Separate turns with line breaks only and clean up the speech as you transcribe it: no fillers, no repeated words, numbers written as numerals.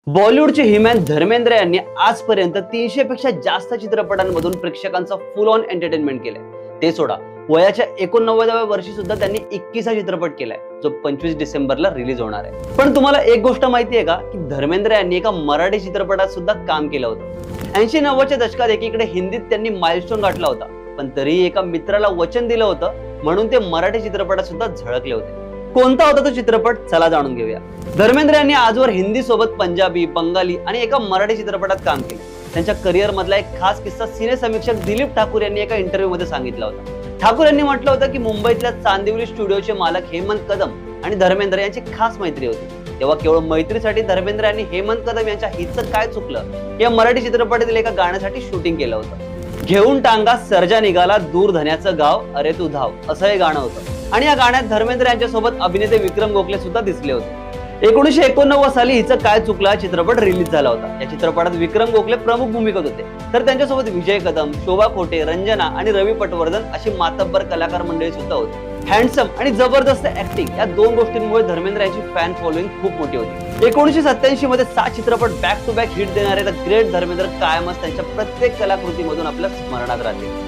बॉलिवूडचे हिमॅन धर्मेंद्र यांनी आजपर्यंत 300 पेक्षा जास्त चित्रपटांमधून प्रेक्षकांचा फुल ऑन एंटरटेनमेंट केलाय। ते सोडा, वयाच्या 89व्या वर्षी सुद्धा त्यांनी 21 चित्रपट केलाय, जो 25 डिसेंबरला रिलीज होणार आहे। पण तुम्हाला एक गोष्ट माहिती आहे का की धर्मेंद्र यांनी एका मराठी चित्रपटात सुद्धा काम केलं होतं। 80-90च्या दशकात एकीकडे हिंदीत त्यांनी माइलस्टोन गाठला होता, पण तरीही एका मित्राला वचन दिलं होतं म्हणून ते मराठी चित्रपटात सुद्धा झळकले होते। कोणता होता तो चित्रपट, चला जाणून घेऊया। धर्मेंद्र यांनी आजवर हिंदी सोबत पंजाबी, बंगाली आणि एका मराठी चित्रपटात काम केले। त्यांच्या करिअर मधला एक खास किस्सा सिने समीक्षक दिलीप ठाकूर यांनी एका इंटरव्ह्यू मध्ये सांगितला होता। ठाकूर यांनी म्हटलं होतं की मुंबईतल्या चांदिवली स्टुडिओचे मालक हेमंत कदम आणि धर्मेंद्र यांची खास मैत्री होती। तेव्हा केवळ मैत्रीसाठी धर्मेंद्र यांनी हेमंत कदम यांच्या हिचं काय चुकलं या मराठी चित्रपटातील एका गाण्यासाठी शूटिंग केलं होतं। घेऊन टांगा सर्जा निघाला दूर धन्याचं गाव अरे तू धाव असं हे गाणं होतं आणि या गाण्यात धर्मेंद्र यांच्यासोबत अभिनेते विक्रम गोखले सुद्धा दिसले होते। 1989 साली हिचं काय चुकलं चित्रपट रिलीज झाला होता। या चित्रपटात विक्रम गोखले प्रमुख भूमिकेत होते, तर त्यांच्यासोबत विजय कदम, शोभा खोटे, रंजना आणि रवी पटवर्धन अशी मातब्बर कलाकार मंडळी सुद्धा होती। हँडसम आणि जबरदस्त ऍक्टिंग या दोन गोष्टींमुळे धर्मेंद्र यांची फॅन फॉलोइंग खूप मोठी होती। 1987 मध्ये 7 चित्रपट बॅक टू बॅक हिट देणारे द ग्रेट धर्मेंद्र कायमच त्यांच्या प्रत्येक कलाकृतीमधून आपल्या स्मरणात राहतील।